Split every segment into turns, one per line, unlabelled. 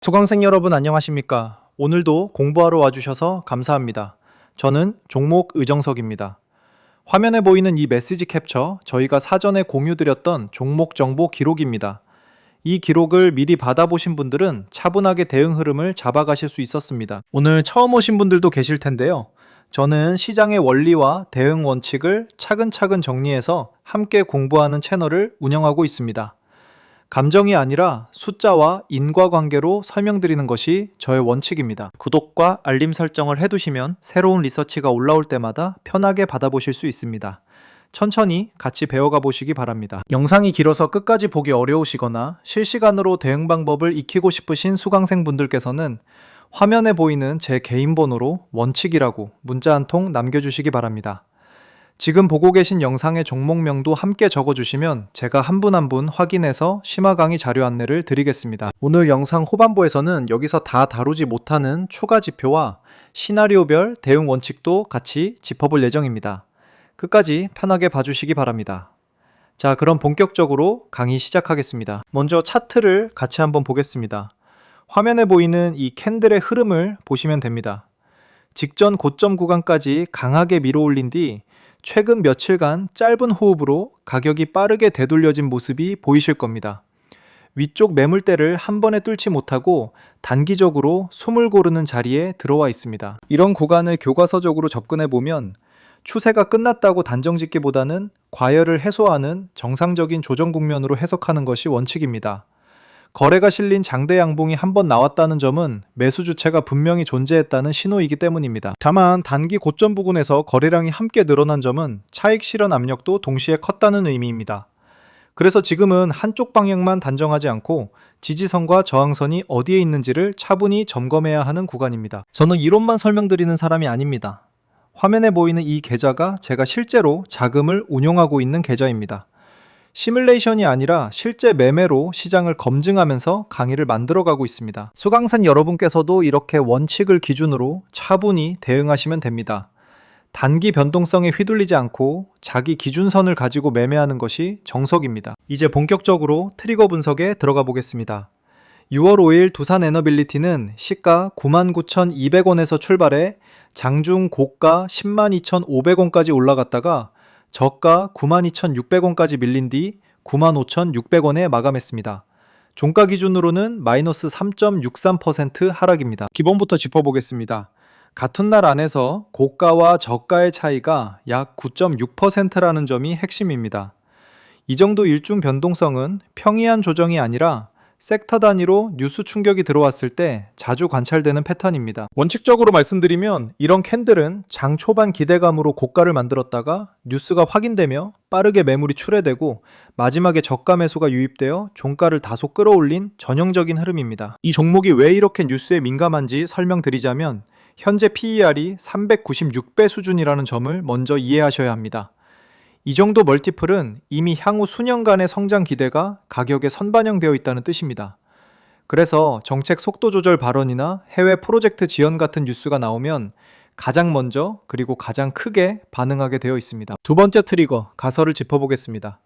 수강생 여러분 안녕하십니까? 오늘도 공부하러 와주셔서 감사합니다. 저는 종목 의정석입니다. 화면에 보이는 이 메시지 캡처, 저희가 사전에 공유드렸던 종목 정보 기록입니다. 이 기록을 미리 받아보신 분들은 차분하게 대응 흐름을 잡아가실 수 있었습니다. 오늘 처음 오신 분들도 계실 텐데요. 저는 시장의 원리와 대응 원칙을 차근차근 정리해서 함께 공부하는 채널을 운영하고 있습니다. 감정이 아니라 숫자와 인과관계로 설명드리는 것이 저의 원칙입니다. 구독과 알림 설정을 해두시면 새로운 리서치가 올라올 때마다 편하게 받아보실 수 있습니다. 천천히 같이 배워가 보시기 바랍니다. 영상이 길어서 끝까지 보기 어려우시거나 실시간으로 대응 방법을 익히고 싶으신 수강생분들께서는 화면에 보이는 제 개인 번호로 원칙이라고 문자 한 통 남겨주시기 바랍니다. 지금 보고 계신 영상의 종목명도 함께 적어주시면 제가 한 분 한 분 확인해서 심화 강의 자료 안내를 드리겠습니다. 오늘 영상 후반부에서는 여기서 다 다루지 못하는 추가 지표와 시나리오별 대응 원칙도 같이 짚어볼 예정입니다. 끝까지 편하게 봐주시기 바랍니다. 자, 그럼 본격적으로 강의 시작하겠습니다. 먼저 차트를 같이 한번 보겠습니다. 화면에 보이는 이 캔들의 흐름을 보시면 됩니다. 직전 고점 구간까지 강하게 밀어올린 뒤 최근 며칠간 짧은 호흡으로 가격이 빠르게 되돌려진 모습이 보이실 겁니다. 위쪽 매물대를 한 번에 뚫지 못하고 단기적으로 숨을 고르는 자리에 들어와 있습니다. 이런 구간을 교과서적으로 접근해 보면 추세가 끝났다고 단정짓기보다는 과열을 해소하는 정상적인 조정 국면으로 해석하는 것이 원칙입니다. 거래가 실린 장대 양봉이 한번 나왔다는 점은 매수 주체가 분명히 존재했다는 신호이기 때문입니다. 다만 단기 고점 부근에서 거래량이 함께 늘어난 점은 차익 실현 압력도 동시에 컸다는 의미입니다. 그래서 지금은 한쪽 방향만 단정하지 않고 지지선과 저항선이 어디에 있는지를 차분히 점검해야 하는 구간입니다. 저는 이론만 설명드리는 사람이 아닙니다. 화면에 보이는 이 계좌가 제가 실제로 자금을 운용하고 있는 계좌입니다. 시뮬레이션이 아니라 실제 매매로 시장을 검증하면서 강의를 만들어가고 있습니다. 수강생 여러분께서도 이렇게 원칙을 기준으로 차분히 대응하시면 됩니다. 단기 변동성에 휘둘리지 않고 자기 기준선을 가지고 매매하는 것이 정석입니다. 이제 본격적으로 트리거 분석에 들어가 보겠습니다. 6월 5일 두산에너빌리티는 시가 99,200원에서 출발해 장중 고가 102,500원까지 올라갔다가 저가 92,600원까지 밀린 뒤 95,600원에 마감했습니다. 종가 기준으로는 마이너스 3.63% 하락입니다. 기본부터 짚어보겠습니다. 같은 날 안에서 고가와 저가의 차이가 약 9.6%라는 점이 핵심입니다. 이 정도 일중 변동성은 평이한 조정이 아니라 섹터 단위로 뉴스 충격이 들어왔을 때 자주 관찰되는 패턴입니다. 원칙적으로 말씀드리면 이런 캔들은 장 초반 기대감으로 고가를 만들었다가 뉴스가 확인되며 빠르게 매물이 출회되고 마지막에 저가 매수가 유입되어 종가를 다소 끌어올린 전형적인 흐름입니다. 이 종목이 왜 이렇게 뉴스에 민감한지 설명드리자면 현재 PER이 396배 수준이라는 점을 먼저 이해하셔야 합니다. 이 정도 멀티플은 이미 향후 수년간의 성장 기대가 가격에 선반영되어 있다는 뜻입니다. 그래서 정책 속도 조절 발언이나 해외 프로젝트 지원 같은 뉴스가 나오면 가장 먼저 그리고 가장 크게 반응하게 되어 있습니다. 두 번째 트리거, 가설을 짚어보겠습니다.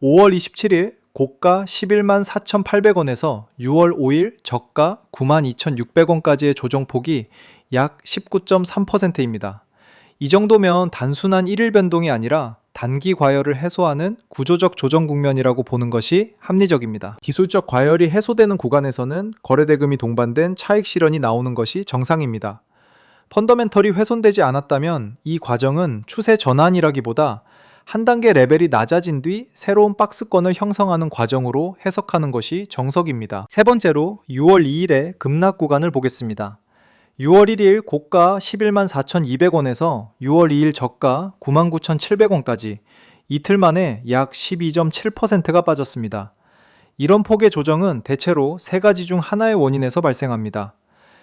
5월 27일 고가 11만 4,800원에서 6월 5일 저가 92,600원까지의 조정폭이 약 19.3%입니다. 이 정도면 단순한 1일 변동이 아니라 단기 과열을 해소하는 구조적 조정 국면이라고 보는 것이 합리적입니다. 기술적 과열이 해소되는 구간에서는 거래대금이 동반된 차익 실현이 나오는 것이 정상입니다. 펀더멘털이 훼손되지 않았다면 이 과정은 추세 전환이라기보다 한 단계 레벨이 낮아진 뒤 새로운 박스권을 형성하는 과정으로 해석하는 것이 정석입니다. 세 번째로 6월 2일의 급락 구간을 보겠습니다. 6월 1일 고가 11만 4,200원에서 6월 2일 저가 99,700원까지 이틀 만에 약 12.7%가 빠졌습니다. 이런 폭의 조정은 대체로 세 가지 중 하나의 원인에서 발생합니다.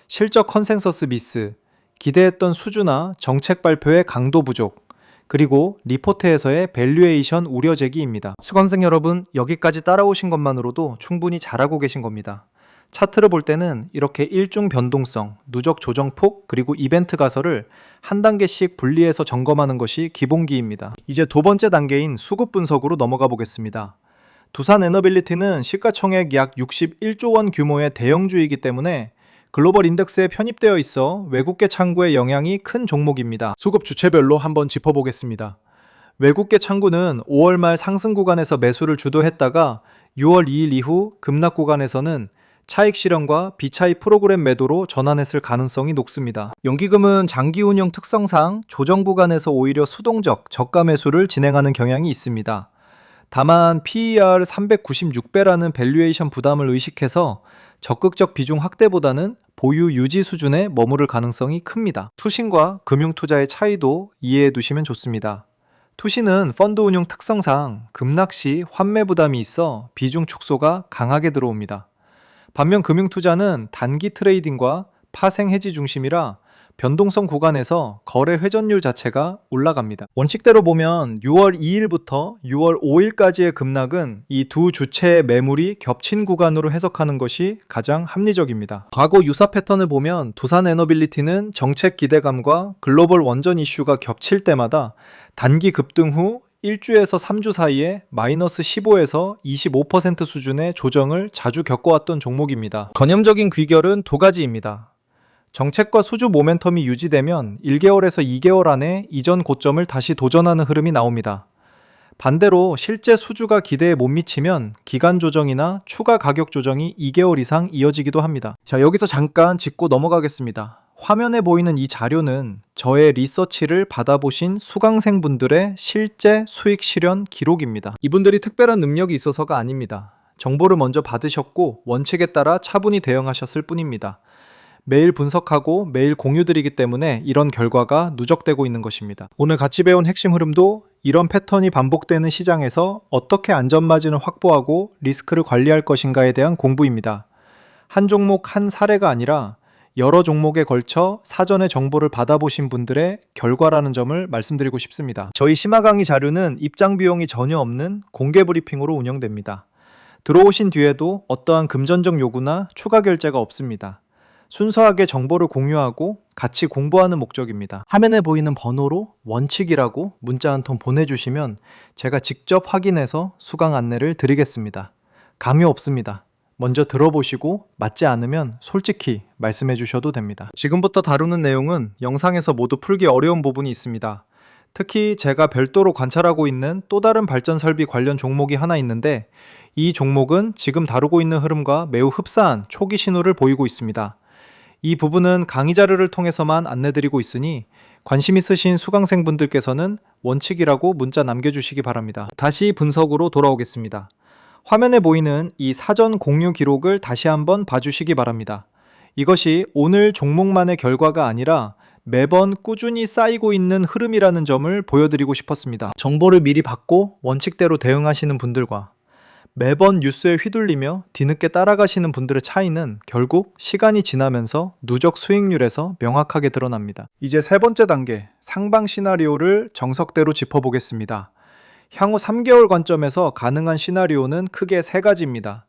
실적 컨센서스 미스, 기대했던 수주나 정책 발표의 강도 부족, 그리고 리포트에서의 밸류에이션 우려 제기입니다. 수강생 여러분, 여기까지 따라오신 것만으로도 충분히 잘하고 계신 겁니다. 차트를 볼 때는 이렇게 일중 변동성, 누적 조정폭, 그리고 이벤트 가설을 한 단계씩 분리해서 점검하는 것이 기본기입니다. 이제 두 번째 단계인 수급 분석으로 넘어가 보겠습니다. 두산 에너빌리티는 시가총액 약 61조 원 규모의 대형주이기 때문에 글로벌 인덱스에 편입되어 있어 외국계 창구의 영향이 큰 종목입니다. 수급 주체별로 한번 짚어보겠습니다. 외국계 창구는 5월 말 상승 구간에서 매수를 주도했다가 6월 2일 이후 급락 구간에서는 차익 실현과 비차익 프로그램 매도로 전환했을 가능성이 높습니다. 연기금은 장기 운영 특성상 조정 구간에서 오히려 수동적 저가 매수를 진행하는 경향이 있습니다. 다만 PER 396배라는 밸류에이션 부담을 의식해서 적극적 비중 확대보다는 보유 유지 수준에 머무를 가능성이 큽니다. 투신과 금융투자의 차이도 이해해 두시면 좋습니다. 투신은 펀드 운용 특성상 급락 시 환매 부담이 있어 비중 축소가 강하게 들어옵니다. 반면 금융투자는 단기 트레이딩과 파생 해지 중심이라 변동성 구간에서 거래 회전율 자체가 올라갑니다. 원칙대로 보면 6월 2일부터 6월 5일까지의 급락은 이 두 주체의 매물이 겹친 구간으로 해석하는 것이 가장 합리적입니다. 과거 유사 패턴을 보면 두산 에너빌리티는 정책 기대감과 글로벌 원전 이슈가 겹칠 때마다 단기 급등 후 1주에서 3주 사이에 마이너스 15에서 25% 수준의 조정을 자주 겪어왔던 종목입니다. 전형적인 귀결은 두 가지입니다. 정책과 수주 모멘텀이 유지되면 1개월에서 2개월 안에 이전 고점을 다시 도전하는 흐름이 나옵니다. 반대로 실제 수주가 기대에 못 미치면 기간 조정이나 추가 가격 조정이 2개월 이상 이어지기도 합니다. 자, 여기서 잠깐 짚고 넘어가겠습니다. 화면에 보이는 이 자료는 저의 리서치를 받아보신 수강생분들의 실제 수익 실현 기록입니다. 이분들이 특별한 능력이 있어서가 아닙니다. 정보를 먼저 받으셨고 원칙에 따라 차분히 대응하셨을 뿐입니다. 매일 분석하고 매일 공유드리기 때문에 이런 결과가 누적되고 있는 것입니다. 오늘 같이 배운 핵심 흐름도 이런 패턴이 반복되는 시장에서 어떻게 안전마진을 확보하고 리스크를 관리할 것인가에 대한 공부입니다. 한 종목 한 사례가 아니라 여러 종목에 걸쳐 사전에 정보를 받아보신 분들의 결과라는 점을 말씀드리고 싶습니다. 저희 심화 강의 자료는 입장 비용이 전혀 없는 공개 브리핑으로 운영됩니다. 들어오신 뒤에도 어떠한 금전적 요구나 추가 결제가 없습니다. 순수하게 정보를 공유하고 같이 공부하는 목적입니다. 화면에 보이는 번호로 원칙이라고 문자 한 통 보내주시면 제가 직접 확인해서 수강 안내를 드리겠습니다. 강요 없습니다. 먼저 들어보시고 맞지 않으면 솔직히 말씀해 주셔도 됩니다. 지금부터 다루는 내용은 영상에서 모두 풀기 어려운 부분이 있습니다. 특히 제가 별도로 관찰하고 있는 또 다른 발전 설비 관련 종목이 하나 있는데 이 종목은 지금 다루고 있는 흐름과 매우 흡사한 초기 신호를 보이고 있습니다. 이 부분은 강의 자료를 통해서만 안내드리고 있으니 관심 있으신 수강생분들께서는 원칙이라고 문자 남겨주시기 바랍니다. 다시 분석으로 돌아오겠습니다. 화면에 보이는 이 사전 공유 기록을 다시 한번 봐주시기 바랍니다. 이것이 오늘 종목만의 결과가 아니라 매번 꾸준히 쌓이고 있는 흐름이라는 점을 보여드리고 싶었습니다. 정보를 미리 받고 원칙대로 대응하시는 분들과 매번 뉴스에 휘둘리며 뒤늦게 따라가시는 분들의 차이는 결국 시간이 지나면서 누적 수익률에서 명확하게 드러납니다. 이제 세 번째 단계, 상방 시나리오를 정석대로 짚어보겠습니다. 향후 3개월 관점에서 가능한 시나리오는 크게 세 가지입니다.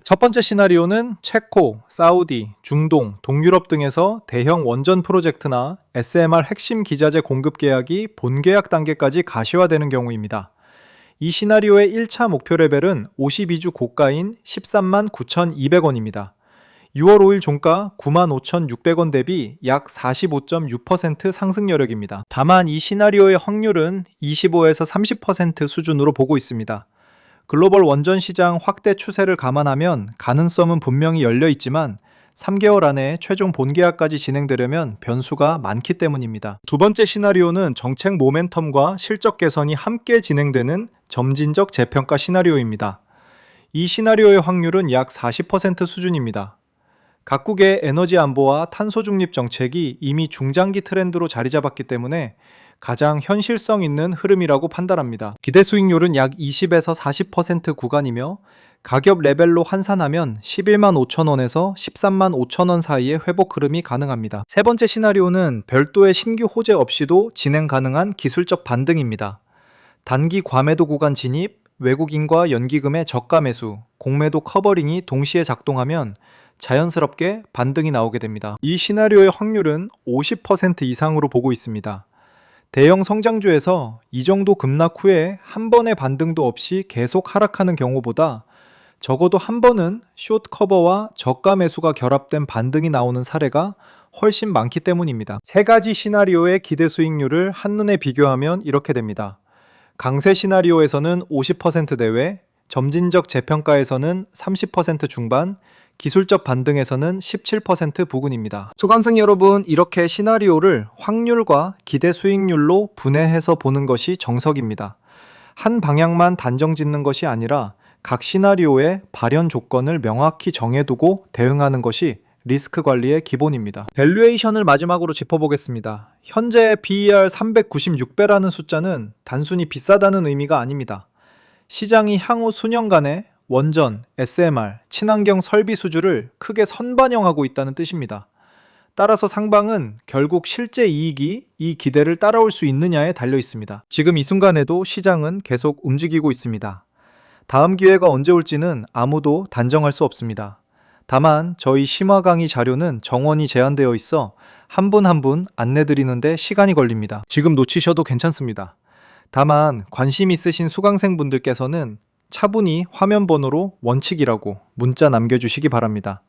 첫 번째 시나리오는 체코, 사우디, 중동, 동유럽 등에서 대형 원전 프로젝트나 SMR 핵심 기자재 공급 계약이 본계약 단계까지 가시화되는 경우입니다. 이 시나리오의 1차 목표 레벨은 52주 고가인 13만 9,200원입니다. 6월 5일 종가 95,600원 대비 약 45.6% 상승 여력입니다. 다만 이 시나리오의 확률은 25에서 30% 수준으로 보고 있습니다. 글로벌 원전 시장 확대 추세를 감안하면 가능성은 분명히 열려 있지만 3개월 안에 최종 본계약까지 진행되려면 변수가 많기 때문입니다. 두 번째 시나리오는 정책 모멘텀과 실적 개선이 함께 진행되는 점진적 재평가 시나리오입니다. 이 시나리오의 확률은 약 40% 수준입니다. 각국의 에너지 안보와 탄소 중립 정책이 이미 중장기 트렌드로 자리 잡았기 때문에 가장 현실성 있는 흐름이라고 판단합니다. 기대 수익률은 약 20에서 40% 구간이며 가격 레벨로 환산하면 11만 5천원에서 13만 5천원 사이의 회복 흐름이 가능합니다. 세 번째 시나리오는 별도의 신규 호재 없이도 진행 가능한 기술적 반등입니다. 단기 과매도 구간 진입, 외국인과 연기금의 저가 매수, 공매도 커버링이 동시에 작동하면 자연스럽게 반등이 나오게 됩니다. 이 시나리오의 확률은 50% 이상으로 보고 있습니다. 대형 성장주에서 이 정도 급락 후에 한 번의 반등도 없이 계속 하락하는 경우보다 적어도 한 번은 숏 커버와 저가 매수가 결합된 반등이 나오는 사례가 훨씬 많기 때문입니다. 세 가지 시나리오의 기대 수익률을 한눈에 비교하면 이렇게 됩니다. 강세 시나리오에서는 50% 내외, 점진적 재평가에서는 30% 중반, 기술적 반등에서는 17% 부근입니다. 수강생 여러분, 이렇게 시나리오를 확률과 기대 수익률로 분해해서 보는 것이 정석입니다. 한 방향만 단정 짓는 것이 아니라 각 시나리오의 발현 조건을 명확히 정해두고 대응하는 것이 리스크 관리의 기본입니다. 밸류에이션을 마지막으로 짚어보겠습니다. 현재 PER 396배라는 숫자는 단순히 비싸다는 의미가 아닙니다. 시장이 향후 수년간의 원전, SMR, 친환경 설비 수주를 크게 선반영하고 있다는 뜻입니다. 따라서 상방은 결국 실제 이익이 이 기대를 따라올 수 있느냐에 달려 있습니다. 지금 이 순간에도 시장은 계속 움직이고 있습니다. 다음 기회가 언제 올지는 아무도 단정할 수 없습니다. 다만 저희 심화 강의 자료는 정원이 제한되어 있어 한 분 한 분 안내드리는데 시간이 걸립니다. 지금 놓치셔도 괜찮습니다. 다만 관심 있으신 수강생분들께서는 차분히 화면 번호로 원칙이라고 문자 남겨주시기 바랍니다.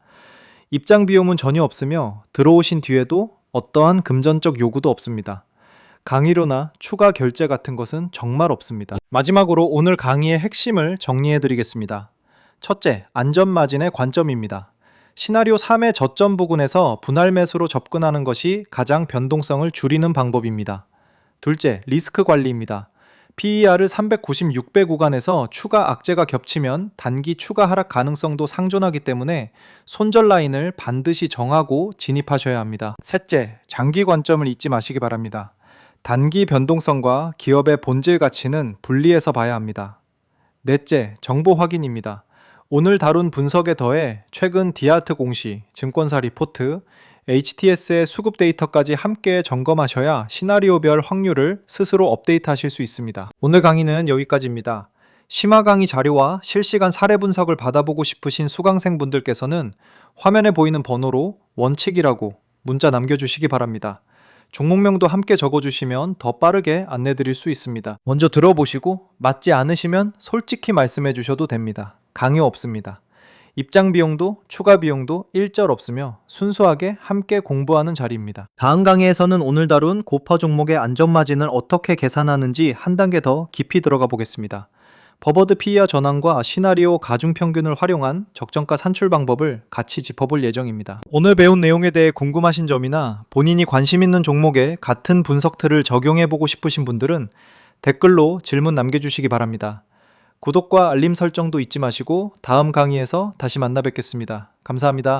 입장 비용은 전혀 없으며 들어오신 뒤에도 어떠한 금전적 요구도 없습니다. 강의료나 추가 결제 같은 것은 정말 없습니다. 마지막으로 오늘 강의의 핵심을 정리해 드리겠습니다. 첫째, 안전마진의 관점입니다. 시나리오 3의 저점 부근에서 분할 매수로 접근하는 것이 가장 변동성을 줄이는 방법입니다. 둘째, 리스크 관리입니다. PER을 396배 구간에서 추가 악재가 겹치면 단기 추가 하락 가능성도 상존하기 때문에 손절 라인을 반드시 정하고 진입하셔야 합니다. 셋째, 장기 관점을 잊지 마시기 바랍니다. 단기 변동성과 기업의 본질 가치는 분리해서 봐야 합니다. 넷째, 정보 확인입니다. 오늘 다룬 분석에 더해 최근 디아트 공시, 증권사 리포트, HTS의 수급 데이터까지 함께 점검하셔야 시나리오별 확률을 스스로 업데이트하실 수 있습니다. 오늘 강의는 여기까지입니다. 심화 강의 자료와 실시간 사례 분석을 받아보고 싶으신 수강생분들께서는 화면에 보이는 번호로 원칙이라고 문자 남겨주시기 바랍니다. 종목명도 함께 적어주시면 더 빠르게 안내드릴 수 있습니다. 먼저 들어보시고 맞지 않으시면 솔직히 말씀해 주셔도 됩니다. 강요 없습니다. 입장 비용도 추가 비용도 일절 없으며 순수하게 함께 공부하는 자리입니다. 다음 강의에서는 오늘 다룬 고파 종목의 안전마진을 어떻게 계산하는지 한 단계 더 깊이 들어가 보겠습니다. 버버드 PER 전환과 시나리오 가중평균을 활용한 적정가 산출 방법을 같이 짚어볼 예정입니다. 오늘 배운 내용에 대해 궁금하신 점이나 본인이 관심 있는 종목에 같은 분석 틀을 적용해보고 싶으신 분들은 댓글로 질문 남겨주시기 바랍니다. 구독과 알림 설정도 잊지 마시고 다음 강의에서 다시 만나 뵙겠습니다. 감사합니다.